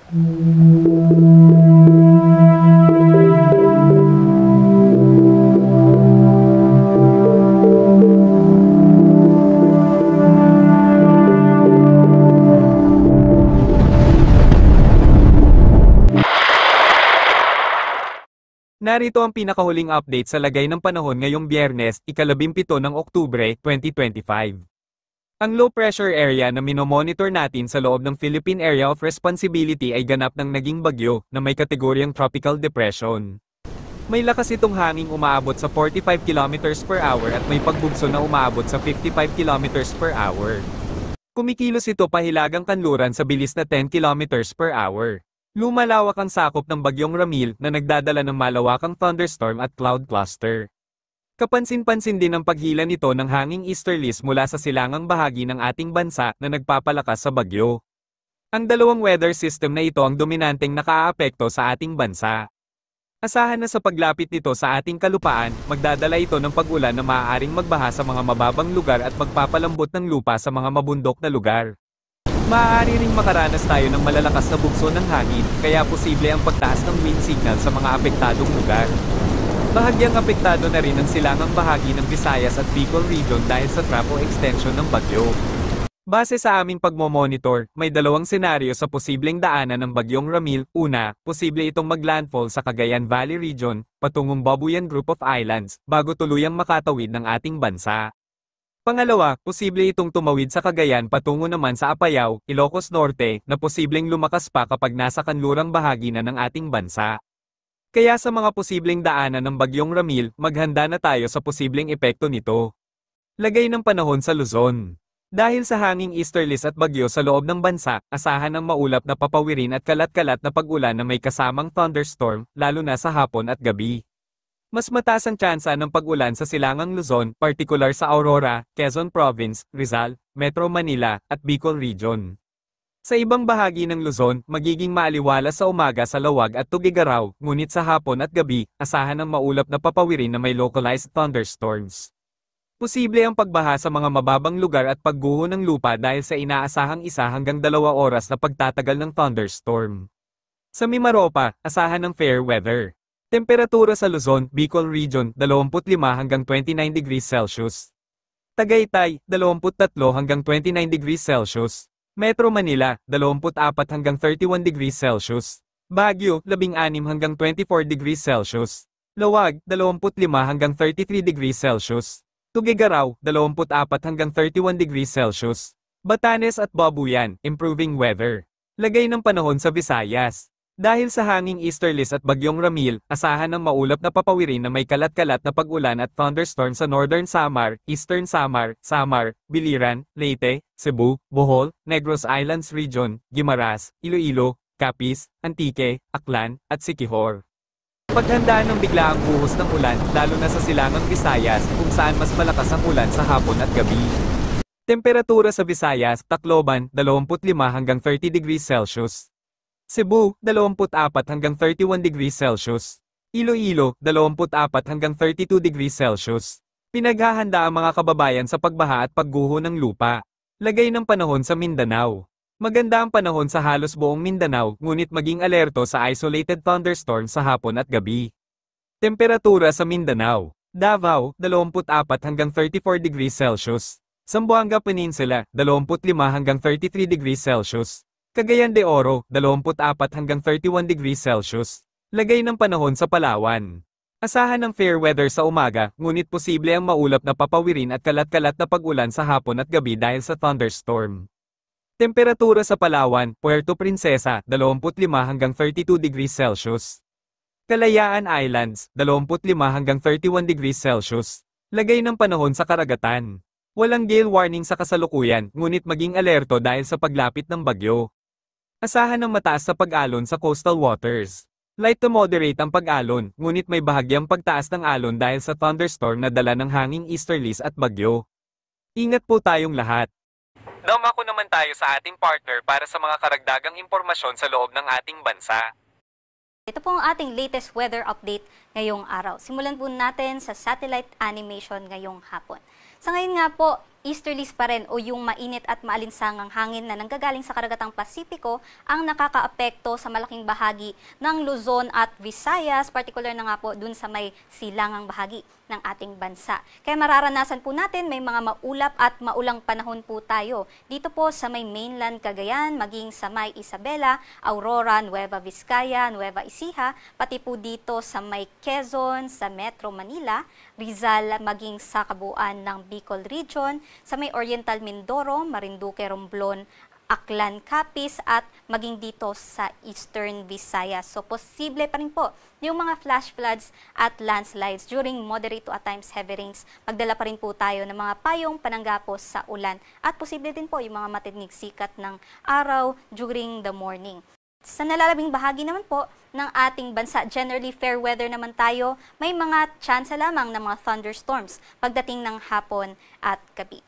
Narito ang pinakahuling update sa lagay ng panahon ngayong Biyernes, ika-17 ng Oktubre, 2025. Ang low pressure area na minomonitor natin sa loob ng Philippine Area of Responsibility ay ganap ng naging bagyo na may kategoryang Tropical Depression. May lakas itong hanging umaabot sa 45 km per hour at may pagbugso na umaabot sa 55 km per hour. Kumikilos ito pahilagang kanluran sa bilis na 10 km per hour. Lumalawak ang sakop ng bagyong Ramil na nagdadala ng malawakang thunderstorm at cloud cluster. Kapansin-pansin din ang paghila nito ng hanging easterlies mula sa silangang bahagi ng ating bansa na nagpapalakas sa bagyo. Ang dalawang weather system na ito ang dominanteng nakaaapekto sa ating bansa. Asahan na sa paglapit nito sa ating kalupaan, magdadala ito ng pag-ulan na maaaring magbaha sa mga mababang lugar at magpapalambot ng lupa sa mga mabundok na lugar. Maaari ring makaranas tayo ng malalakas na bugso ng hangin, kaya posible ang pagtaas ng wind signal sa mga apektadong lugar. Bahagyang apektado na rin ang silangang bahagi ng Visayas at Bicol Region dahil sa trapo extension ng bagyo. Base sa aming pagmomonitor, may dalawang senaryo sa posibleng daanan ng bagyong Ramil. Una, posible itong maglandfall sa Cagayan Valley Region, patungong Babuyan Group of Islands, bago tuluyang makatawid ng ating bansa. Pangalawa, posible itong tumawid sa Cagayan patungo naman sa Apayao, Ilocos Norte, na posibleng lumakas pa kapag nasa kanlurang bahagi na ng ating bansa. Kaya sa mga posibleng daanan ng bagyong Ramil, maghanda na tayo sa posibleng epekto nito. Lagay ng panahon sa Luzon. Dahil sa hanging easterlies at bagyo sa loob ng bansa, asahan ang maulap na papawirin at kalat-kalat na pag-ulan na may kasamang thunderstorm, lalo na sa hapon at gabi. Mas mataas ang tsansa ng pag-ulan sa silangang Luzon, partikular sa Aurora, Quezon Province, Rizal, Metro Manila, at Bicol Region. Sa ibang bahagi ng Luzon, magiging maaliwalas sa umaga sa Lawag at Tugigaraw, ngunit sa hapon at gabi, asahan ang maulap na papawirin na may localized thunderstorms. Posible ang pagbaha sa mga mababang lugar at pagguho ng lupa dahil sa inaasahang 1 hanggang 2 oras na pagtatagal ng thunderstorm. Sa Mimaropa, asahan ng fair weather. Temperatura sa Luzon, Bicol Region, 25 hanggang 29 degrees Celsius. Tagaytay, 23 hanggang 29 degrees Celsius. Metro Manila, 24 hanggang 31 degrees Celsius. Baguio, 16 hanggang 24 degrees Celsius. Lawag, 25 hanggang 33 degrees Celsius. Tugigaraw, 24 hanggang 31 degrees Celsius. Batanes at Babuyan, improving weather. Lagay ng panahon sa Visayas. Dahil sa hanging easterlies at bagyong Ramil, asahan ng maulap na papawirin na may kalat-kalat na pag-ulan at thunderstorm sa Northern Samar, Eastern Samar, Biliran, Leyte, Cebu, Bohol, Negros Islands Region, Guimaras, Iloilo, Capiz, Antique, Aklan, at Siquijor. Paghandaan ng biglaang buhos ng ulan, lalo na sa silangang Visayas, kung saan mas malakas ang ulan sa hapon at gabi. Temperatura sa Visayas, Tacloban, 25 hanggang 30 degrees Celsius. Cebu, 24 hanggang 31 degrees Celsius. Iloilo, 24 hanggang 32 degrees Celsius. Pinaghahanda ang mga kababayan sa pagbaha at pagguho ng lupa. Lagay ng panahon sa Mindanao. Maganda ang panahon sa halos buong Mindanao, ngunit maging alerto sa isolated thunderstorms sa hapon at gabi. Temperatura sa Mindanao. Davao, 24 hanggang 34 degrees Celsius. Zamboanga Peninsula, 25 hanggang 33 degrees Celsius. Cagayan de Oro, 24 hanggang 31 degrees Celsius. Lagay ng panahon sa Palawan. Asahan ng fair weather sa umaga, ngunit posible ang maulap na papawirin at kalat-kalat na pag-ulan sa hapon at gabi dahil sa thunderstorm. Temperatura sa Palawan, Puerto Princesa, 25 hanggang 32 degrees Celsius. Kalayaan Islands, 25 hanggang 31 degrees Celsius. Lagay ng panahon sa karagatan. Walang gale warning sa kasalukuyan, ngunit maging alerto dahil sa paglapit ng bagyo. Asahan ng mataas sa pag-alon sa coastal waters. Light to moderate ang pag-alon, ngunit may bahagyang pagtaas ng alon dahil sa thunderstorm na dala ng hanging easterlies at bagyo. Ingat po tayong lahat. Dumako naman tayo sa ating partner para sa mga karagdagang impormasyon sa loob ng ating bansa. Ito po ang ating latest weather update ngayong araw. Simulan po natin sa satellite animation ngayong hapon. Sa ngayon nga po, easterlies pa rin o yung mainit at maalinsangang hangin na nanggagaling sa karagatang Pasipiko ang nakakaapekto sa malaking bahagi ng Luzon at Visayas, particular na nga po dun sa may silangang bahagi ng ating bansa. Kaya mararanasan po natin may mga maulap at maulang panahon po tayo. Dito po sa may mainland Cagayan, maging sa may Isabela, Aurora, Nueva Vizcaya, Nueva Ecija, pati po dito sa may Quezon, sa Metro Manila, Rizal, maging sa kabuuan ng Bicol Region, sa may Oriental Mindoro, Marinduque, Romblon, Aklan, Capiz at maging dito sa Eastern Visayas. So posible pa rin po yung mga flash floods at landslides during moderate to at times heavy rains. Magdala pa rin po tayo ng mga payong pananggapos sa ulan at posible din po yung mga matinig sikat ng araw during the morning. Sa nalalabing bahagi naman po ng ating bansa, generally fair weather naman tayo, may mga tsansa lamang ng mga thunderstorms pagdating ng hapon at gabi.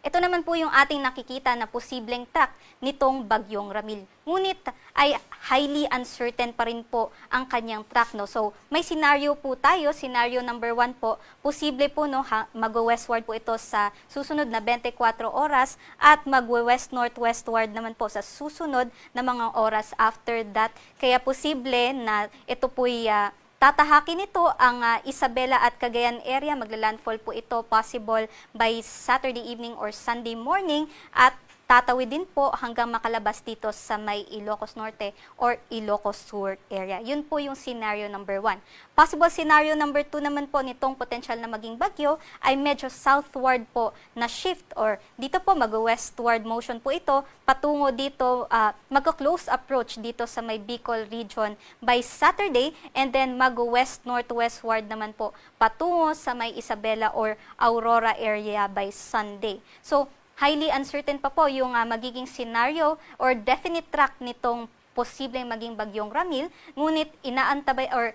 Ito naman po yung ating nakikita na posibleng track nitong Bagyong Ramil. Ngunit ay highly uncertain pa rin po ang kanyang track. No? So may scenario po tayo, scenario number 1 po, posible po no, mag-westward po ito sa susunod na 24 oras at mag-west-northwestward naman po sa susunod na mga oras after that. Kaya posible na ito po'y tatahakin ito ang Isabela at Cagayan area. Maglalandfall po ito possible by Saturday evening or Sunday morning at tatawid din po hanggang makalabas dito sa may Ilocos Norte or Ilocos Sur area. Yun po yung scenario number 1. Possible scenario number 2 naman po nitong potential na maging bagyo ay medyo southward po na shift or dito po mag-westward motion po ito patungo dito, mag-close approach dito sa may Bicol region by Saturday and then mag-west-northwestward naman po patungo sa may Isabela or Aurora area by Sunday. So, highly uncertain pa po yung magiging scenario or definite track nitong posibleng maging Bagyong Ramil, ngunit inaantabay or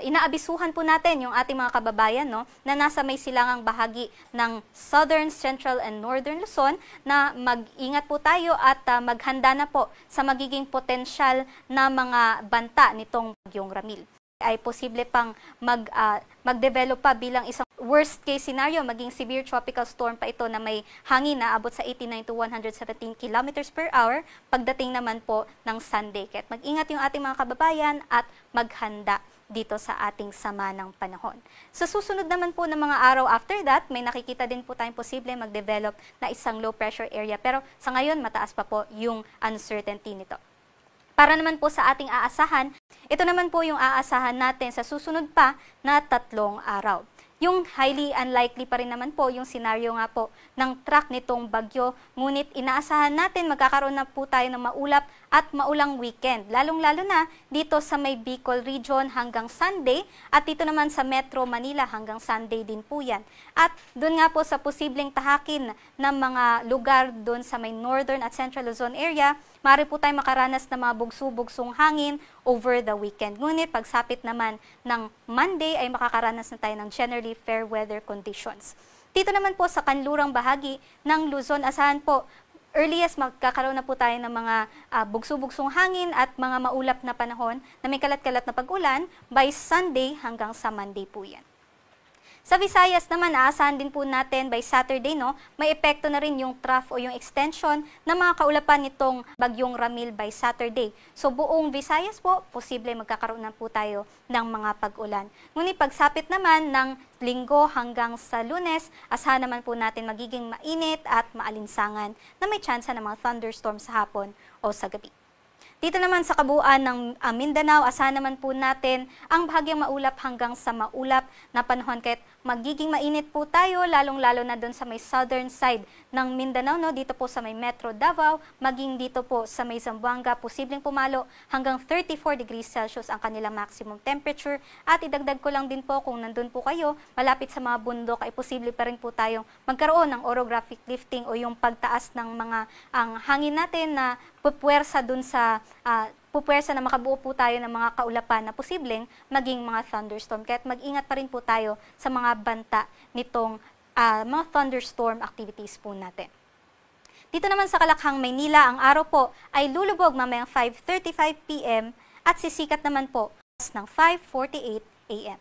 inaabisuhan po natin yung ating mga kababayan no, na nasa may silangang bahagi ng Southern, Central, and Northern Luzon na mag-ingat po tayo at maghanda na po sa magiging potensyal na mga banta nitong Bagyong Ramil. Ay posible pang mag-develop pa bilang isang worst case scenario, maging severe tropical storm pa ito na may hangin na abot sa 89 to 117 kilometers per hour pagdating naman po ng Sunday. Kaya mag-ingat yung ating mga kababayan at maghanda dito sa ating sama ng panahon. Sa susunod naman po ng mga araw after that, may nakikita din po tayong posible mag-develop na isang low pressure area. Pero sa ngayon, mataas pa po yung uncertainty nito. Para naman po sa ating aasahan, ito naman po yung aasahan natin sa susunod pa na 3 araw. Yung highly unlikely pa rin naman po yung scenario nga po ng track nitong bagyo. Ngunit inaasahan natin magkakaroon na po tayo ng maulap at maulang weekend. Lalong-lalo na dito sa may Bicol region hanggang Sunday at dito naman sa Metro Manila hanggang Sunday din po yan. At doon nga po sa posibleng tahakin ng mga lugar doon sa may Northern at Central Luzon area, maaari po tayo makaranas ng mga bugso-bugsong hangin over the weekend. Ngunit pagsapit naman ng Monday ay makakaranas na tayo ng generally fair weather conditions. Dito naman po sa kanlurang bahagi ng Luzon, asahan po earliest magkakaroon na po tayo ng mga bugso-bugsong hangin at mga maulap na panahon na may kalat-kalat na pag-ulan by Sunday hanggang sa Monday po yan. Sa Visayas naman, aasahan din po natin by Saturday, no, may epekto na rin yung trough o yung extension ng mga kaulapan nitong Bagyong Ramil by Saturday. So buong Visayas po, posible magkakaroon na po tayo ng mga pag-ulan. Ngunit pagsapit naman ng Linggo hanggang sa Lunes, asahan naman po natin magiging mainit at maalinsangan na may tsansa ng mga thunderstorm sa hapon o sa gabi. Dito naman sa kabuuan ng Mindanao, asahan naman po natin ang bahagyang maulap hanggang sa maulap na panahon. Kahit magiging mainit po tayo, lalong-lalo na doon sa may southern side ng Mindanao, no? Dito po sa may Metro Davao, maging dito po sa may Zamboanga, posibleng pumalo hanggang 34 degrees Celsius ang kanilang maximum temperature. At idagdag ko lang din po kung nandun po kayo, malapit sa mga bundok, ay posible pa rin po tayong magkaroon ng orographic lifting o yung pagtaas ng mga ang hangin natin na pupuwersa dun sa pupuwersa na makabuo po tayo ng mga kaulapan na posibleng maging mga thunderstorm. Kaya mag-ingat pa rin po tayo sa mga banta nitong mga thunderstorm activities po natin. Dito naman sa Kalakhang, Maynila, ang araw po ay lulubog mamayang 5:35 p.m. at sisikat naman po ng 5:48 a.m.